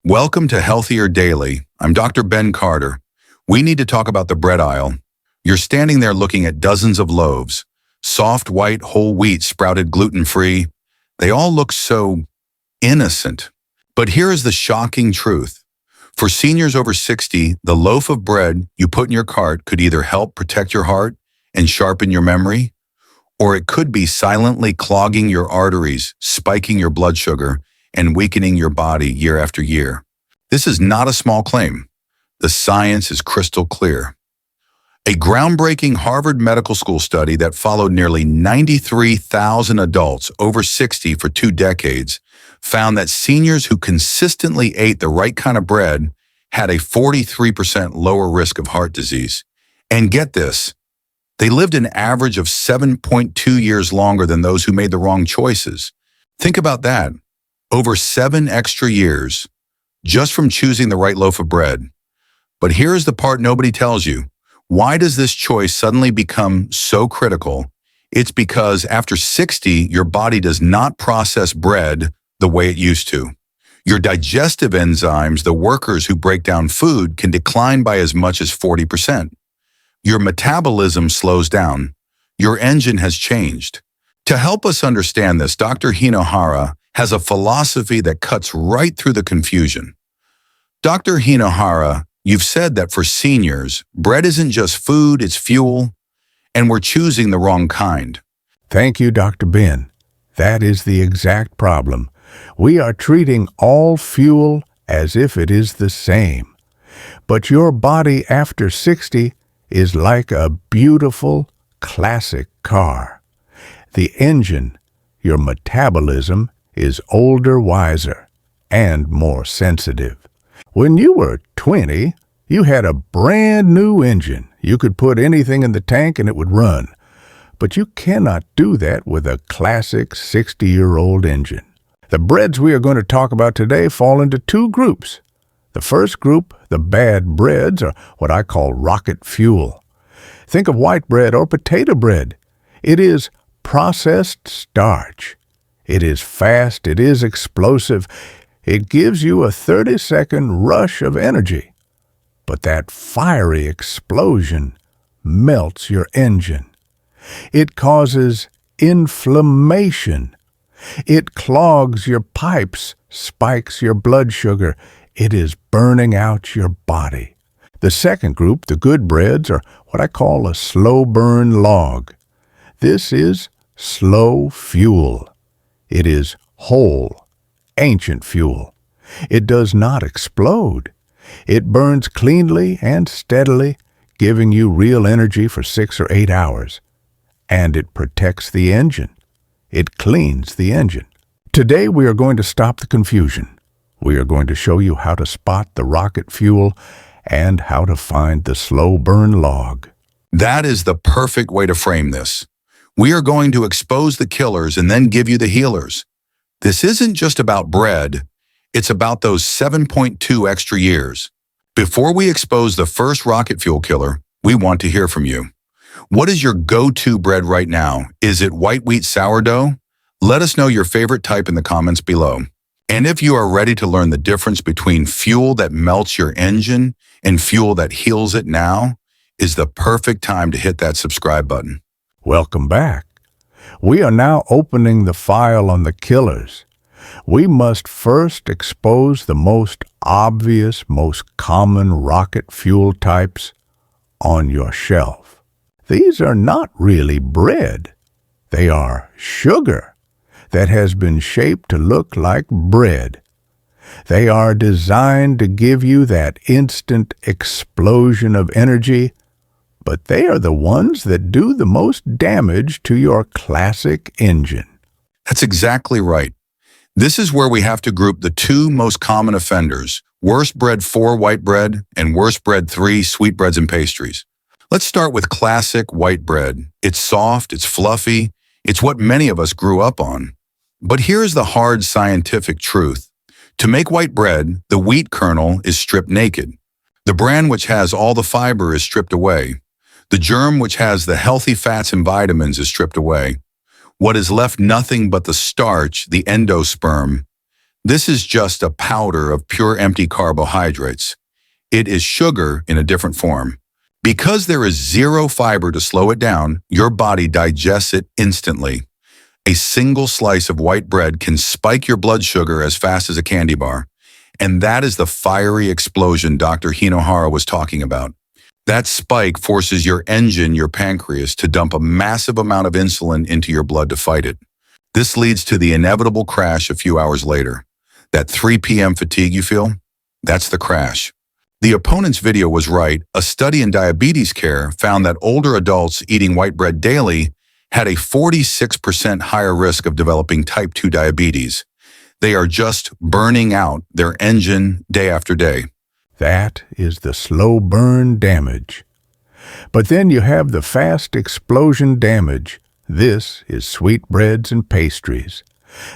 Welcome to Healthier Daily. I'm Dr. Ben Carter. We need to talk about the bread aisle. You're standing there looking at dozens of loaves, soft white whole wheat sprouted gluten-free. They all look so innocent. But here is the shocking truth. For seniors over 60, the loaf of bread you put in your cart could either help protect your heart and sharpen your memory, or it could be silently clogging your arteries, spiking your blood sugar, and weakening your body year after year. This is not a small claim. The science is crystal clear. A groundbreaking Harvard Medical School study that followed nearly 93,000 adults over 60 for 2 decades found that seniors who consistently ate the right kind of bread had a 43% lower risk of heart disease. And get this, they lived an average of 7.2 years longer than those who made the wrong choices. Think about that. Over 7 extra years, just from choosing the right loaf of bread. But here's the part nobody tells you. Why does this choice suddenly become so critical? It's because after 60, your body does not process bread the way it used to. Your digestive enzymes, the workers who break down food, can decline by as much as 40%. Your metabolism slows down. Your engine has changed. To help us understand this, Dr. Hinohara has a philosophy that cuts right through the confusion. Dr. Hinohara, you've said that for seniors, bread isn't just food, it's fuel, and we're choosing the wrong kind. Thank you, Dr. Ben. That is the exact problem. We are treating all fuel as if it is the same. But your body after 60 is like a beautiful, classic car. The engine, your metabolism, is older, wiser, and more sensitive. When you were 20, you had a brand new engine. You could put anything in the tank and it would run. But you cannot do that with a classic 60-year-old engine. The breads we are going to talk about today fall into 2 groups. The first group, the bad breads, are what I call rocket fuel. Think of white bread or potato bread. It is processed starch. It is fast, it is explosive. It gives you a 30-second rush of energy. But that fiery explosion melts your engine. It causes inflammation. It clogs your pipes, spikes your blood sugar. It is burning out your body. The second group, the good breads, are what I call a slow burn log. This is slow fuel. It is whole, ancient fuel. It does not explode. It burns cleanly and steadily, giving you real energy for 6 or 8 hours. And it protects the engine. It cleans the engine. Today we are going to stop the confusion. We are going to show you how to spot the rocket fuel and how to find the slow burn log. That is the perfect way to frame this. We are going to expose the killers and then give you the healers. This isn't just about bread. It's about those 7.2 extra years. Before we expose the first rocket fuel killer, we want to hear from you. What is your go-to bread right now? Is it white wheat sourdough? Let us know your favorite type in the comments below. And if you are ready to learn the difference between fuel that melts your engine and fuel that heals it, now is the perfect time to hit that subscribe button. Welcome back. We are now opening the file on the killers. We must first expose the most obvious, most common rocket fuel types on your shelf. These are not really bread. They are sugar that has been shaped to look like bread. They are designed to give you that instant explosion of energy, but they are the ones that do the most damage to your classic engine. That's exactly right. This is where we have to group the 2 most common offenders, worst bread 4 white bread and worst bread 3 sweetbreads and pastries. Let's start with classic white bread. It's soft, it's fluffy, it's what many of us grew up on. But here's the hard scientific truth. To make white bread, the wheat kernel is stripped naked. The bran which has all the fiber is stripped away. The germ which has the healthy fats and vitamins is stripped away. What is left nothing but the starch, the endosperm. This is just a powder of pure empty carbohydrates. It is sugar in a different form. Because there is zero fiber to slow it down, your body digests it instantly. A single slice of white bread can spike your blood sugar as fast as a candy bar. And that is the fiery explosion Dr. Hinohara was talking about. That spike forces your engine, your pancreas, to dump a massive amount of insulin into your blood to fight it. This leads to the inevitable crash a few hours later. That 3 p.m. fatigue you feel? That's the crash. The opponent's video was right. A study in diabetes care found that older adults eating white bread daily had a 46% higher risk of developing type 2 diabetes. They are just burning out their engine day after day. That is the slow burn damage. But then you have the fast explosion damage. This is sweetbreads and pastries.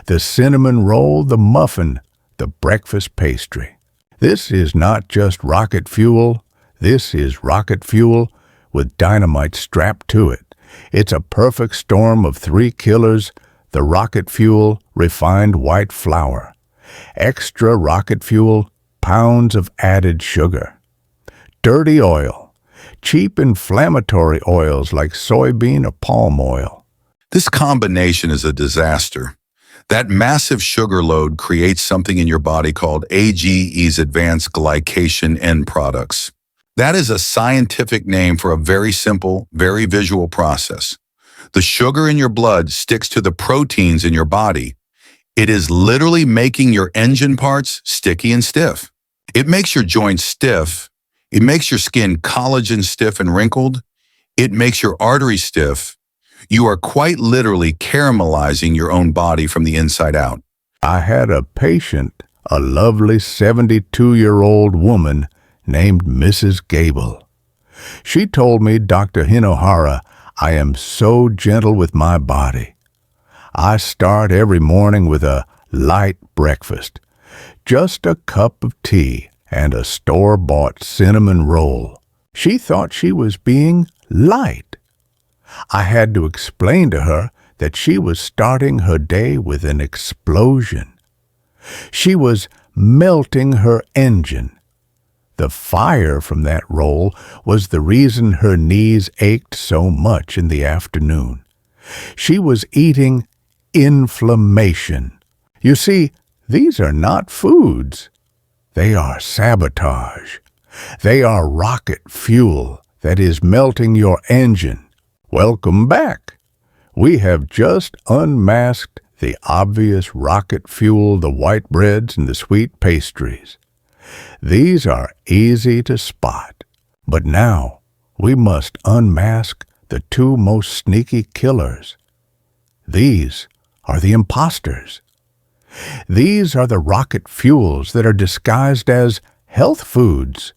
The cinnamon roll, the muffin, the breakfast pastry. This is not just rocket fuel. This is rocket fuel with dynamite strapped to it. It's a perfect storm of 3 killers: the rocket fuel, refined white flour, extra rocket fuel, pounds of added sugar, dirty oil, cheap inflammatory oils like soybean or palm oil. This combination is a disaster. That massive sugar load creates something in your body called AGE's advanced glycation end products. That is a scientific name for a very simple, very visual process. The sugar in your blood sticks to the proteins in your body. It is literally making your engine parts sticky and stiff. It makes your joints stiff. It makes your skin collagen stiff and wrinkled. It makes your arteries stiff. You are quite literally caramelizing your own body from the inside out. I had a patient, a lovely 72-year-old woman named Mrs. Gable. She told me, "Dr. Hinohara, I am so gentle with my body. I start every morning with a light breakfast, just a cup of tea and a store-bought cinnamon roll." She thought she was being light. I had to explain to her that she was starting her day with an explosion. She was melting her engine. The fire from that roll was the reason her knees ached so much in the afternoon. She was eating inflammation. You see, these are not foods. They are sabotage. They are rocket fuel that is melting your engine. Welcome back. We have just unmasked the obvious rocket fuel, the white breads and the sweet pastries. These are easy to spot. But now we must unmask the 2 most sneaky killers. These are the impostors. These are the rocket fuels that are disguised as health foods.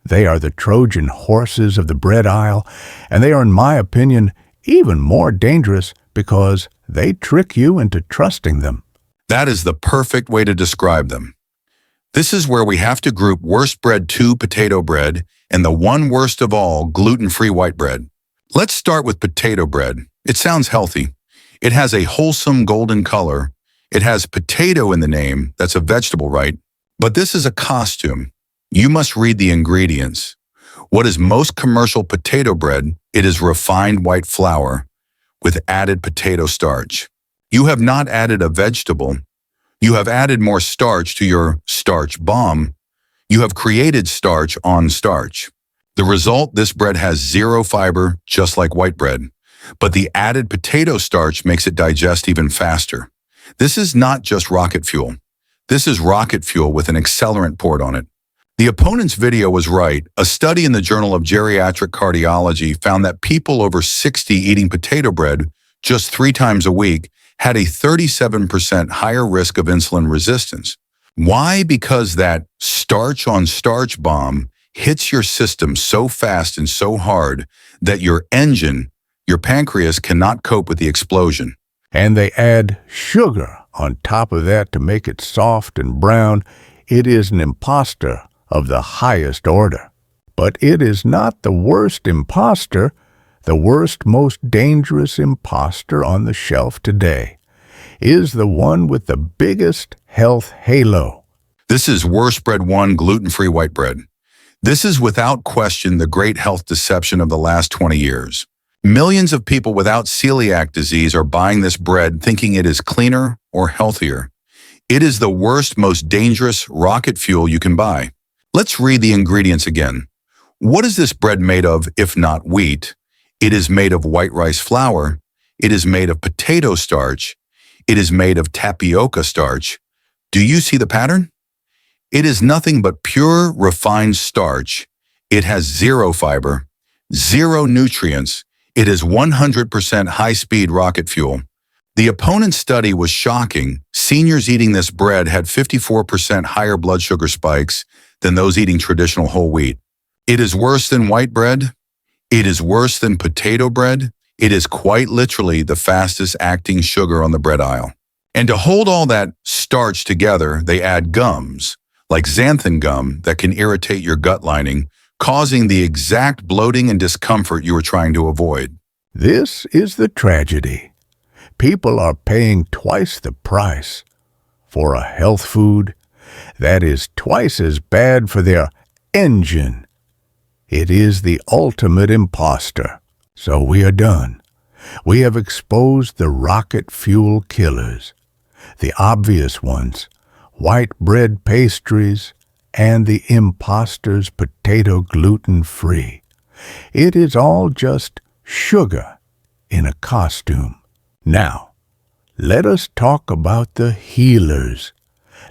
They are the Trojan horses of the bread aisle, and they are, in my opinion, even more dangerous because they trick you into trusting them. That is the perfect way to describe them. This is where we have to group worst bread 2, potato bread, and the one worst of all, gluten-free white bread. Let's start with potato bread. It sounds healthy. It has a wholesome golden color. It has potato in the name. That's a vegetable, right? But this is a costume. You must read the ingredients. What is most commercial potato bread? It is refined white flour with added potato starch. You have not added a vegetable. You have added more starch to your starch bomb. You have created starch on starch. The result, this bread has 0 fiber, just like white bread. But the added potato starch makes it digest even faster. This is not just rocket fuel. This is rocket fuel with an accelerant poured on it. The opponent's video was right. A study in the Journal of Geriatric Cardiology found that people over 60 eating potato bread just 3 times a week had a 37% higher risk of insulin resistance. Why? Because that starch on starch bomb hits your system so fast and so hard that your engine, your pancreas, cannot cope with the explosion. And they add sugar on top of that to make it soft and brown. It is an impostor of the highest order. But it is not the worst impostor, the worst, most dangerous impostor on the shelf today. is the one with the biggest health halo. This is Worst Bread 1 gluten-free white bread. This is without question the great health deception of the last 20 years. Millions of people without celiac disease are buying this bread thinking it is cleaner or healthier. It is the worst, most dangerous rocket fuel you can buy. Let's read the ingredients again. What is this bread made of if not wheat? It is made of white rice flour. It is made of potato starch. It is made of tapioca starch. Do you see the pattern? It is nothing but pure, refined starch. It has zero fiber, zero nutrients. It is 100% high-speed rocket fuel. The opponent's study was shocking. Seniors eating this bread had 54% higher blood sugar spikes than those eating traditional whole wheat. It is worse than white bread. It is worse than potato bread. It is quite literally the fastest acting sugar on the bread aisle. And to hold all that starch together, they add gums, like xanthan gum, that can irritate your gut lining, causing the exact bloating and discomfort you were trying to avoid. This is the tragedy. People are paying twice the price for a health food that is twice as bad for their engine. It is the ultimate impostor. So we are done. We have exposed the rocket fuel killers, the obvious ones, white bread pastries, and the impostors potato gluten-free. It is all just sugar in a costume. Now, let us talk about the healers.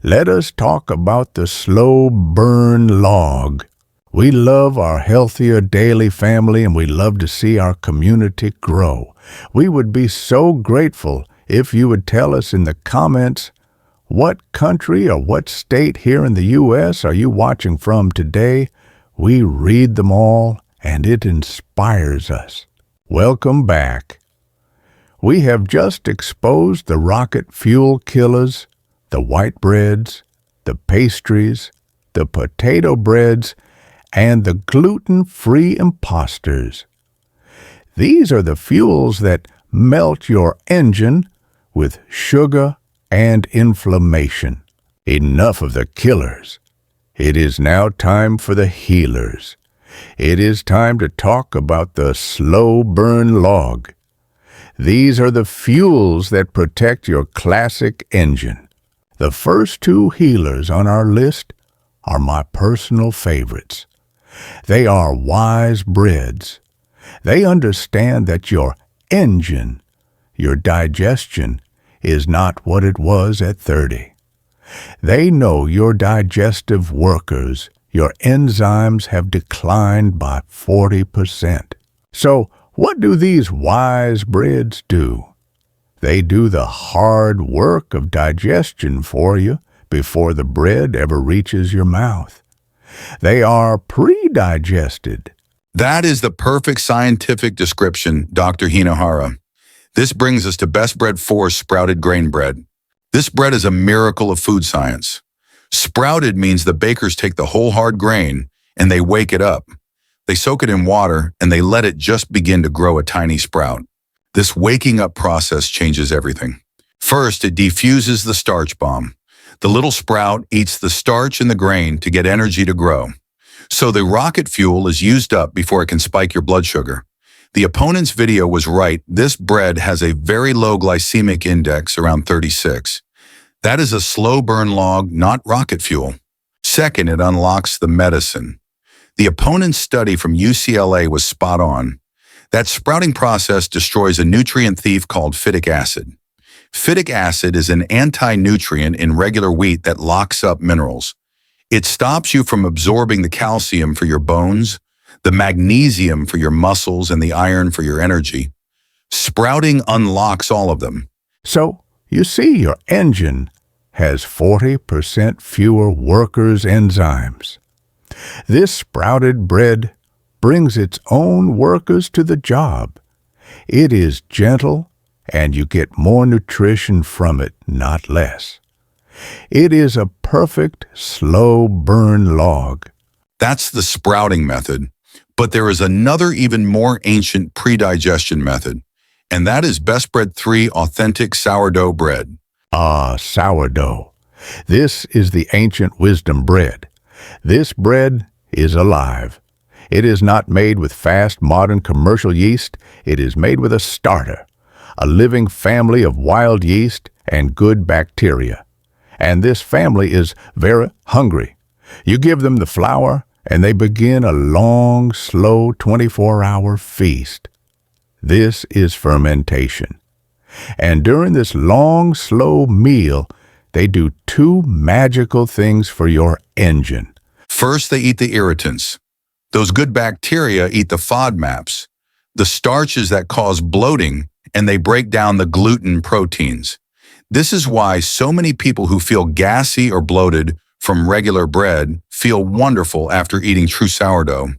Let us talk about the slow burn log. We love our Healthier Daily family, and we love to see our community grow. We would be so grateful if you would tell us in the comments what country or what state here in the U.S. are you watching from today. We read them all, and it inspires us. Welcome back. We have just exposed the rocket fuel killers, the white breads, the pastries, the potato breads, and the gluten-free impostors. These are the fuels that melt your engine with sugar and inflammation. Enough of the killers. It is now time for the healers. It is time to talk about the slow burn log. These are the fuels that protect your classic engine. The first two healers on our list are my personal favorites. They are wise breads. They understand that your engine, your digestion, is not what it was at 30. They know your digestive workers, your enzymes have declined by 40%. So, what do these wise breads do? They do the hard work of digestion for you before the bread ever reaches your mouth. They are pre-digested. That is the perfect scientific description, Dr. Hinahara. This brings us to Best Bread 4 sprouted grain bread. This bread is a miracle of food science. Sprouted means the bakers take the whole hard grain and they wake it up. They soak it in water and they let it just begin to grow a tiny sprout. This waking up process changes everything. First, it defuses the starch bomb. The little sprout eats the starch in the grain to get energy to grow. So the rocket fuel is used up before it can spike your blood sugar. The opponent's video was right. This bread has a very low glycemic index, around 36. That is a slow burn log, not rocket fuel. Second, it unlocks the medicine. The opponent's study from UCLA was spot on. That sprouting process destroys a nutrient thief called phytic acid. Phytic acid is an anti-nutrient in regular wheat that locks up minerals. It stops you from absorbing the calcium for your bones, the magnesium for your muscles, and the iron for your energy. Sprouting unlocks all of them. So, you see, your engine has 40% fewer workers' enzymes. This sprouted bread brings its own workers to the job. It is gentle, and you get more nutrition from it, not less. It is a perfect slow burn log. That's the sprouting method. But there is another even more ancient pre-digestion method, And that is Best Bread 3 Authentic Sourdough Bread. Ah, sourdough. This is the ancient wisdom bread. This bread is alive. It is not made with fast, modern commercial yeast. It is made with a starter, a living family of wild yeast and good bacteria. And this family is very hungry. You give them the flour, and they begin a long, slow 24-hour feast. This is fermentation. And during this long, slow meal, they do two magical things for your engine. First, they eat the irritants. Those good bacteria eat the FODMAPs, the starches that cause bloating, and they break down the gluten proteins. This is why so many people who feel gassy or bloated from regular bread feel wonderful after eating true sourdough.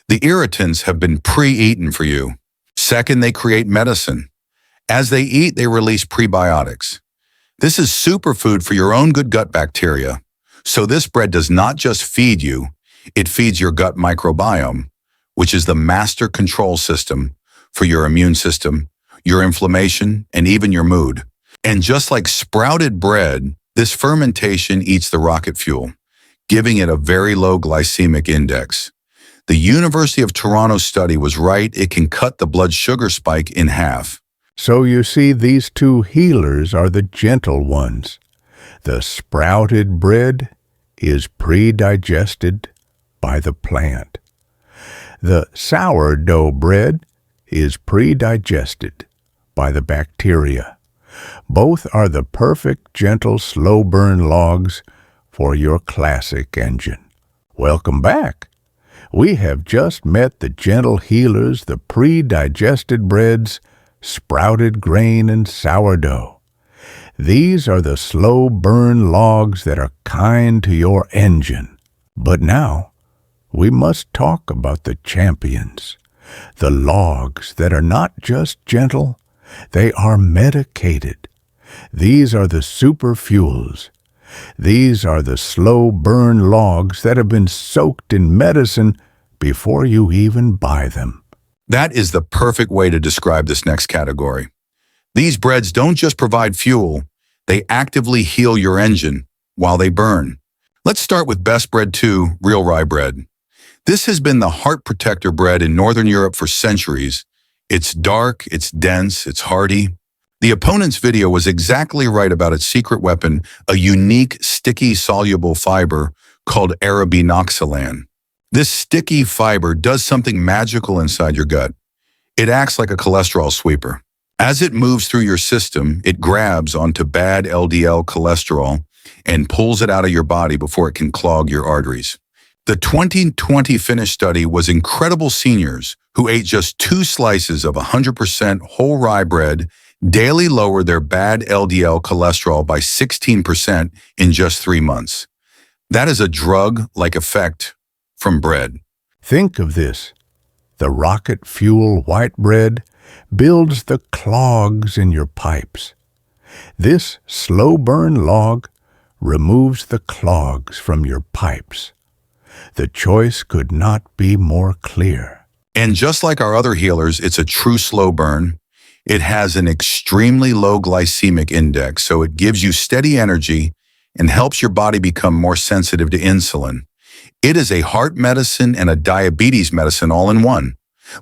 The irritants have been pre-eaten for you. Second, they create medicine. As they eat, they release prebiotics. This is superfood for your own good gut bacteria. So this bread does not just feed you, it feeds your gut microbiome, which is the master control system for your immune system, your inflammation, and even your mood. And just like sprouted bread, this fermentation eats the rocket fuel, giving it a very low glycemic index. The University of Toronto study was right, it can cut the blood sugar spike in half. So you see, these two healers are the gentle ones. The sprouted bread is pre-digested by the plant. The sourdough bread is pre-digested by the bacteria. Both are the perfect, gentle, slow-burn logs for your classic engine. Welcome back. We have just met the gentle healers, the pre-digested breads, sprouted grain, and sourdough. These are the slow-burn logs that are kind to your engine. But now, we must talk about the champions, the logs that are not just gentle, they are medicated. These are the super fuels. These are the slow-burn logs that have been soaked in medicine before you even buy them. That is the perfect way to describe this next category. These breads don't just provide fuel, they actively heal your engine while they burn. Let's start with Best Bread 2, Real Rye Bread. This has been the heart protector bread in Northern Europe for centuries. It's dark, it's dense, it's hearty. The opponent's video was exactly right about its secret weapon, a unique, sticky, soluble fiber called arabinoxalan. This sticky fiber does something magical inside your gut. It acts like a cholesterol sweeper. As it moves through your system, it grabs onto bad LDL cholesterol and pulls it out of your body before it can clog your arteries. The 2020 Finnish study was incredible seniors who ate just 2 slices of 100% whole rye bread daily lowered their bad LDL cholesterol by 16% in just 3 months. That is a drug-like effect from bread. Think of this. The rocket fuel white bread builds the clogs in your pipes. This slow burn log removes the clogs from your pipes. The choice could not be more clear. And just like our other healers, it's a true slow burn. It has an extremely low glycemic index, so it gives you steady energy and helps your body become more sensitive to insulin. It is a heart medicine and a diabetes medicine all in one.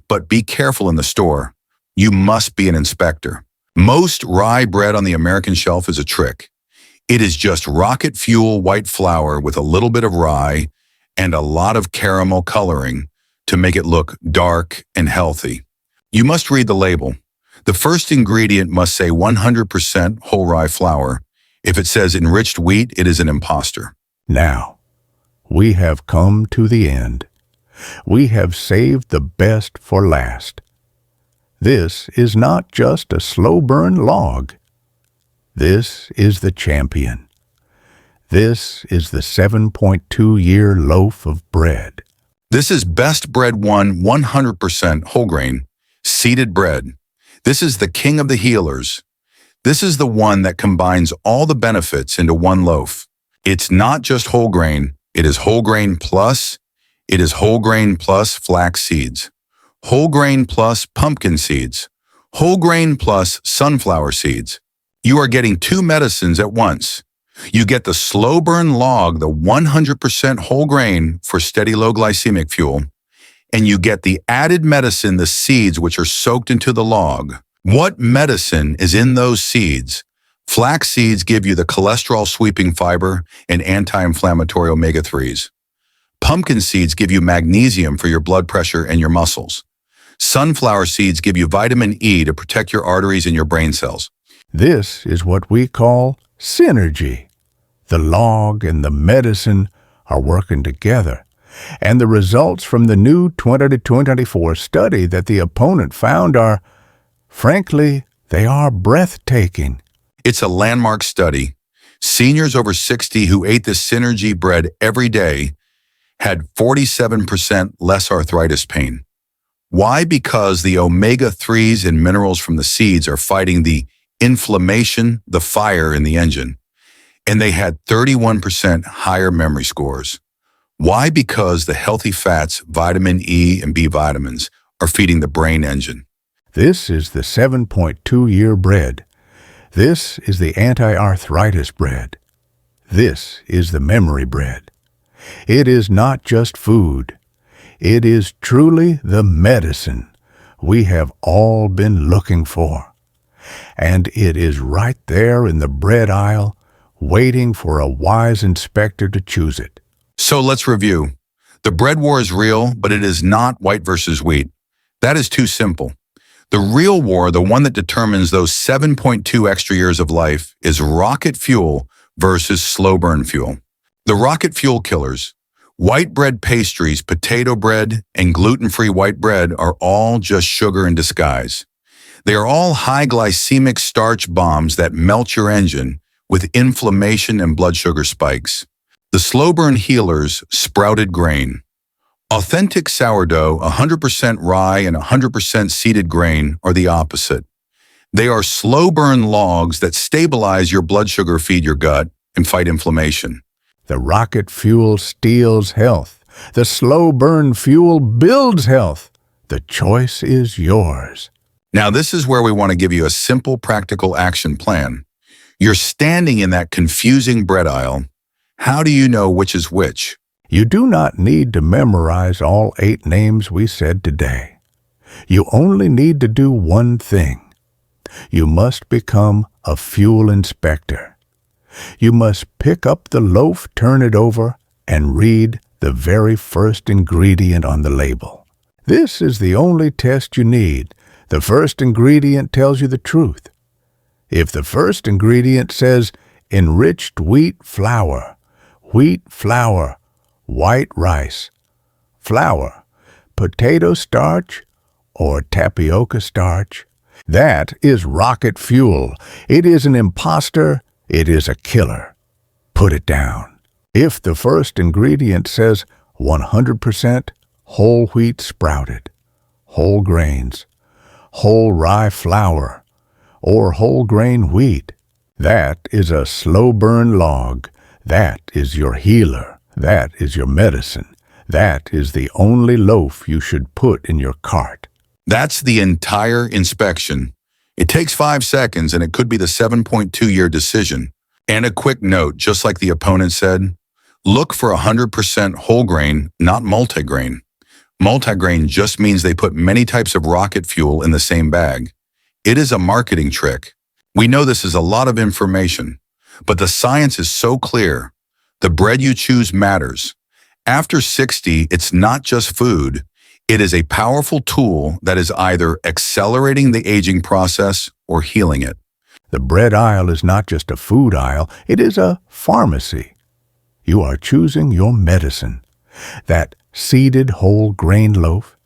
But be careful in the store. You must be an inspector. Most rye bread on the American shelf is a trick. It is just rocket fuel white flour with a little bit of rye and a lot of caramel coloring to make it look dark and healthy. You must read the label. The first ingredient must say 100% whole rye flour. If it says enriched wheat, it is an impostor. Now, we have come to the end. We have saved the best for last. This is not just a slow burn log. This is the champion. This is the 7.2-year loaf of bread. This is Best Bread 1 100% whole grain, seeded bread. This is the king of the healers. This is the one that combines all the benefits into one loaf. It's not just whole grain, it is whole grain plus, it is whole grain plus flax seeds, whole grain plus pumpkin seeds, Whole grain plus sunflower seeds. You are getting two medicines at once. You get the slow burn log, the 100% whole grain for steady low glycemic fuel, and you get the added medicine, the seeds, which are soaked into the log. What medicine is in those seeds? Flax seeds give you the cholesterol-sweeping fiber and anti-inflammatory omega-3s. Pumpkin seeds give you magnesium for your blood pressure and your muscles. Sunflower seeds give you vitamin E to protect your arteries and your brain cells. This is what we call synergy. The log and the medicine are working together. And the results from the new 2024 study that the opponent found are, frankly, they are breathtaking. It's a landmark study. Seniors over 60 who ate this Synergy bread every day had 47% less arthritis pain. Why? Because the omega-3s and minerals from the seeds are fighting the inflammation, the fire in the engine. And they had 31% higher memory scores. Why? Because the healthy fats, vitamin E and B vitamins, are feeding the brain engine. This is the 7.2-year bread. This is the anti-arthritis bread. This is the memory bread. It is not just food. It is truly the medicine we have all been looking for. And it is right there in the bread aisle, waiting for a wise inspector to choose it. So let's review. The bread war is real, but it is not white versus wheat. That is too simple. The real war, the one that determines those 7.2 extra years of life, is rocket fuel versus slow burn fuel. The rocket fuel killers, white bread pastries, potato bread, and gluten-free white bread are all just sugar in disguise. They are all high glycemic starch bombs that melt your engine with inflammation and blood sugar spikes. The slow burn healers, sprouted grain. Authentic sourdough, 100% rye and 100% seeded grain, are the opposite. They are slow burn logs that stabilize your blood sugar, feed your gut, and fight inflammation. The rocket fuel steals health. The slow burn fuel builds health. The choice is yours. Now, this is where we want to give you a simple, practical action plan. You're standing in that confusing bread aisle. How do you know which is which? You do not need to memorize all 8 names we said today. You only need to do one thing. You must become a fuel inspector. You must pick up the loaf, turn it over, and read the very first ingredient on the label. This is the only test you need. The first ingredient tells you the truth. If the first ingredient says enriched wheat flour, white rice, flour, potato starch, or tapioca starch, that is rocket fuel. It is an imposter. It is a killer. Put it down. If the first ingredient says 100% whole wheat sprouted, whole grains, whole rye flour, or whole grain wheat, that is a slow burn log. That is your healer. That is your medicine. That is the only loaf you should put in your cart. That's the entire inspection. It takes 5 seconds, and it could be the 7.2-year decision. And a quick note, just like the opponent said, look for 100% whole grain, not multigrain. Multigrain just means they put many types of rocket fuel in the same bag. It is a marketing trick. We know this is a lot of information, but the science is so clear. The bread you choose matters. After 60, it's not just food. It is a powerful tool that is either accelerating the aging process or healing it. The bread aisle is not just a food aisle, it is a pharmacy. You are choosing your medicine. That seeded whole grain loaf,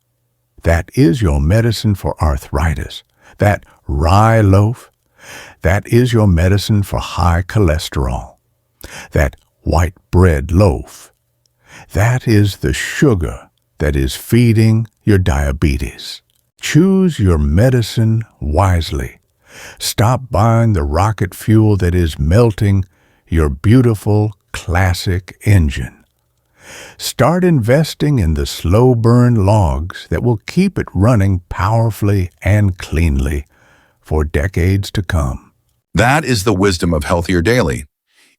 that is your medicine for arthritis. That rye loaf, that is your medicine for high cholesterol. That white bread loaf, that is the sugar that is feeding your diabetes. Choose your medicine wisely. Stop buying the rocket fuel that is melting your beautiful classic engine. Start investing in the slow burn logs that will keep it running powerfully and cleanly for decades to come. That is the wisdom of Healthier Daily.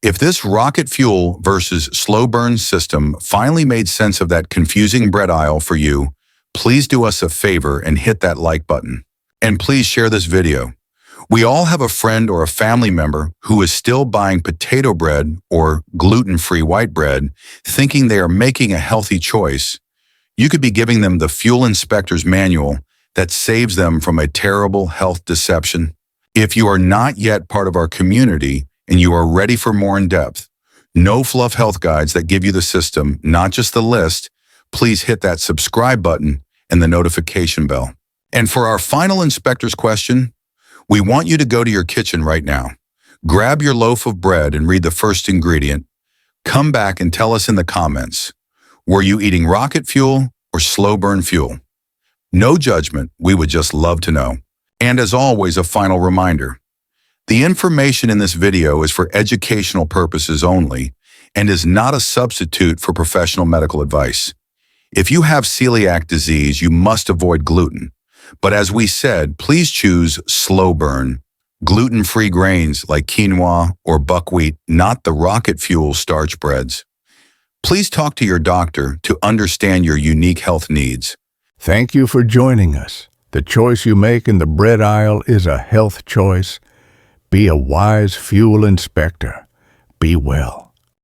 If this rocket fuel versus slow burn system finally made sense of that confusing bread aisle for you, please do us a favor and hit that like button. And please share this video. We all have a friend or a family member who is still buying potato bread or gluten-free white bread, thinking they are making a healthy choice. You could be giving them the Fuel Inspector's Manual that saves them from a terrible health deception. If you are not yet part of our community and you are ready for more in-depth, no-fluff health guides that give you the system, not just the list, please hit that subscribe button and the notification bell. And for our final inspector's question, we want you to go to your kitchen right now. Grab your loaf of bread and read the first ingredient. Come back and tell us in the comments, were you eating rocket fuel or slow burn fuel? No judgment, we would just love to know. And as always, a final reminder. The information in this video is for educational purposes only and is not a substitute for professional medical advice. If you have celiac disease, you must avoid gluten. But as we said, please choose slow burn, gluten-free grains like quinoa or buckwheat, not the rocket fuel starch breads. Please talk to your doctor to understand your unique health needs. Thank you for joining us. The choice you make in the bread aisle is a health choice. Be a wise fuel inspector. Be well.